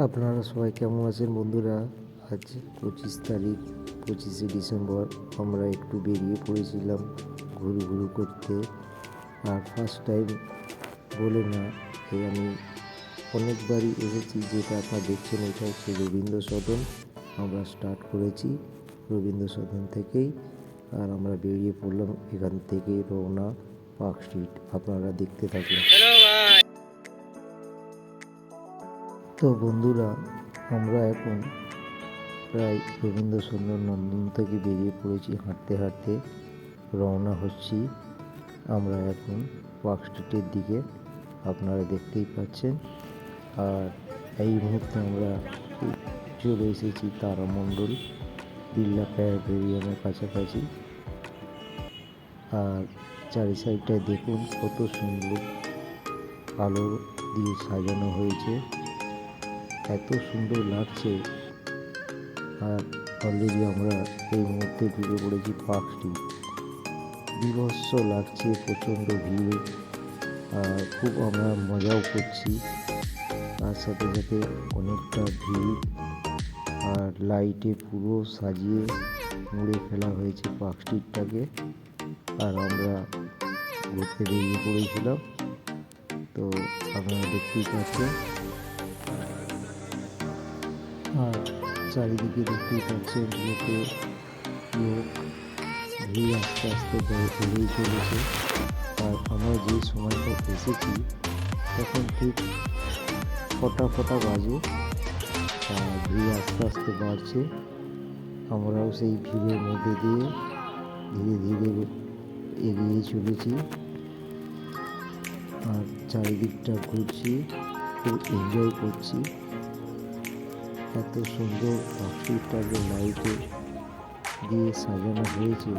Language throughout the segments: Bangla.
আপনারা সবাই কেমন আছেন বন্ধুরা? আজ 25 তারিখ, 25শে ডিসেম্বর। আমরা একটু বেরিয়ে পড়েছিলাম ঘুরু করতে। আর ফার্স্ট টাইম বলে না, আমি অনেকবারই এসেছি। যেটা আপনারা দেখছেন এটা হচ্ছে রবীন্দ্র সদন। আমরা স্টার্ট করেছি রবীন্দ্র সদন থেকেই, আর আমরা বেরিয়ে পড়লাম এখান থেকে রওনা পার্ক স্ট্রিট। আপনারা দেখতে থাকুন। তো বন্ধুরা, আমরা এখন প্রায় রবীন্দ্র সদন নন্দন থেকে বেরিয়ে পড়েছি। হাঁটতে হাঁটতে রওনা হচ্ছি আমরা এখন পার্ক স্ট্রিটের দিকে। আপনারা দেখতেই পাচ্ছেন। আর এই মুহূর্তে আমরা চলে এসেছি তারামণ্ডল বিড়লা প্যাভিলিয়নের কাছাকাছি। আর চারি সাইডটায় দেখুন কত সুন্দর আলো দিয়ে সাজানো হয়েছে, এত সুন্দর লাগছে। আর অলরেডি আমরা এই মুহূর্তে ঢুকে পড়েছি পার্ক স্ট্রিট। বিভৎস লাগছে, প্রচণ্ড ভিড়। আর খুব আমরা মজাও করছি, তার সাথে সাথে অনেকটা ভিড়। আর লাইটে পুরো সাজিয়ে মুড়ে ফেলা হয়েছে পার্ক স্ট্রিটটাকে। আর আমরা ঘুরতে বেরিয়ে পড়েছিলাম। তো আপনারা দেখতেই পাচ্ছেন। আর চারিদিকে দেখতেই পাচ্ছেন লোক ভিড় আস্তে আস্তে বেড়েই চলেছে। আর আমরা যে সময়টা এসেছি তখন ঠিক ফটা বাজে। আর ভিড় আস্তে আস্তে বাড়ছে। আমরাও সেই ভিড়ের মধ্যে দিয়ে ধীরে ধীরে এগিয়ে চলেছি। আর চারিদিকটা ঘুরছি, খুব এনজয় করছি। এত সুন্দর পাখিটাকে লাইটে দিয়ে সাজানো হয়েছে,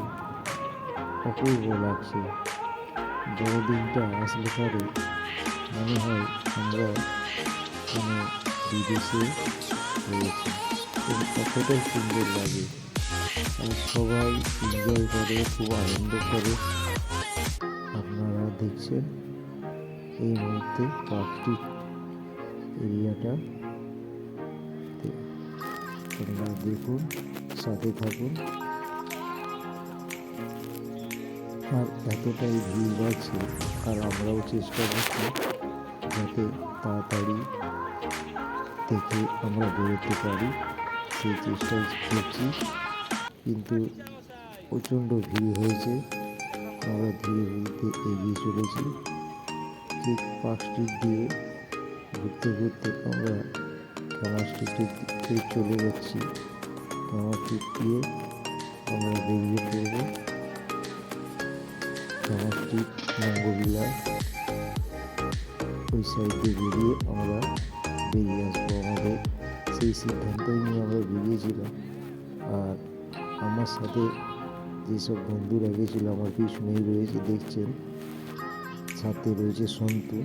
অপূর্ব লাগছে। বড়দিনটা আসলে পরে মনে হয় আমরা কোনো বিদেশে রয়েছি, এবং কতটাই সুন্দর লাগে। আর সবাই এনজয় করে, খুব আনন্দ করে। আপনারা দেখছেন এই মুহূর্তে পার্ক স্ট্রিট এরিয়াটা। আপনারা দেখুন, সাথে থাকুন। আর এতটাই ভিড় বাড়ছে, আর আমরাও চেষ্টা করছি যাতে তাড়াতাড়ি দেখে আমরা বেরোতে পারি, সেই চেষ্টাই করছি। কিন্তু প্রচণ্ড ভিড় হয়েছে। আমরা ধীরে ধীরে এগিয়ে চলেছি। ঠিক পার্ক স্ট্রিট দিয়ে ঘুরতে ঘুরতে আমরা কামার স্ট্রিটের দিকে চলে যাচ্ছি। কামার স্ট্রিট দিয়ে আমরা বেরিয়ে পড়ব কামার স্ট্রিট, বঙ্গবিলাস, ওই সাইড দিয়ে বেরিয়ে আমরা বেরিয়ে আসবো। আমাদের সেই সিদ্ধান্তই নিয়ে আমরা বেরিয়েছিলাম। আর আমার সাথে যেসব বন্ধুরা গেছিলো আমার পিছনেই রয়েছে, দেখছেন। সাথে রয়েছে সন্তু।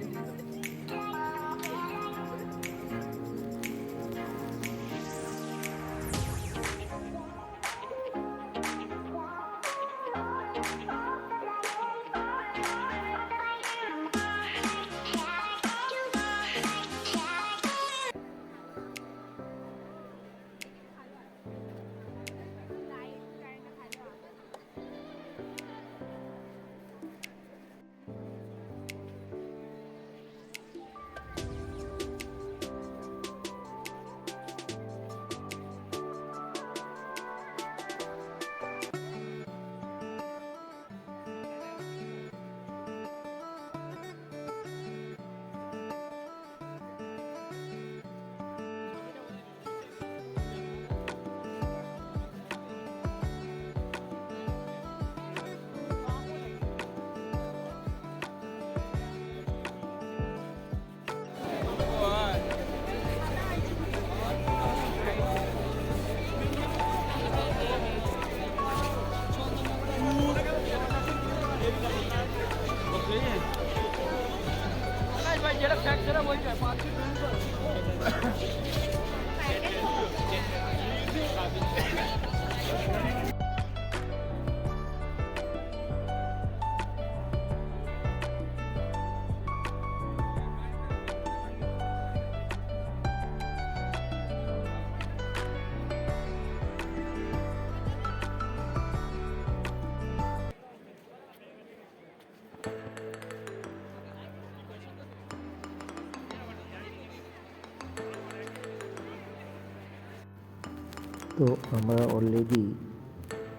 তো আমরা অলরেডি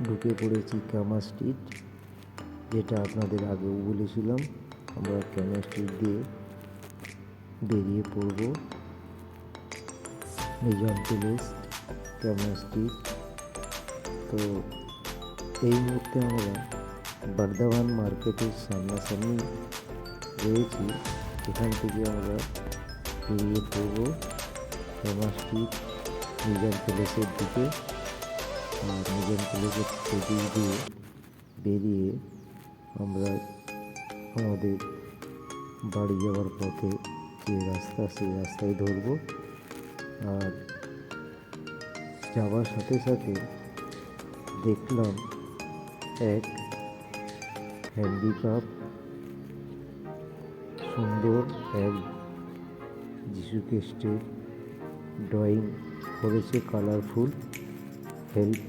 ঢুকে পড়েছি কামা স্ট্রিট, যেটা আপনাদের আগেও বলেছিলাম। আমরা কামা স্ট্রিট দিয়ে বেরিয়ে পড়ব নিজাম প্যালেস, কামা স্ট্রিট। তো এই মুহূর্তে আমরা বর্ধমান মার্কেটের সামনাসামনি রয়েছি। এখান থেকে আমরা বেরিয়ে পড়ব কামা স্ট্রিট নিজাম প্যালেসের দিকে। আর নিজাম প্যালেসের দিক দিয়ে বেরিয়ে আমরা আমাদের বাড়ি যাওয়ার পথে যে রাস্তা, সেই রাস্তায় ধরব। আর যাওয়ার সাথে সাথে দেখলাম এক হ্যান্ডিক্যাপ সুন্দর এক যিশু খ্রিস্টের ড্রয়িং করেছে, কালারফুল। হেল্প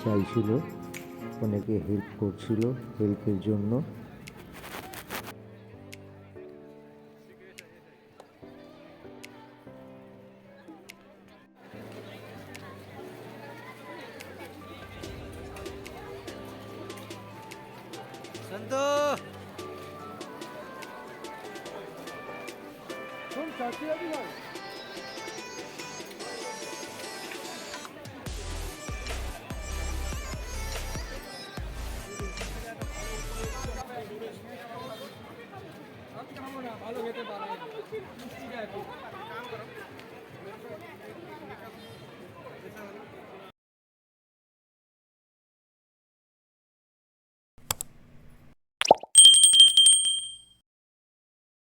চাইছিল, অনেকে হেল্প করছিল, হেল্পের জন্য। ভালো খেতে পারে।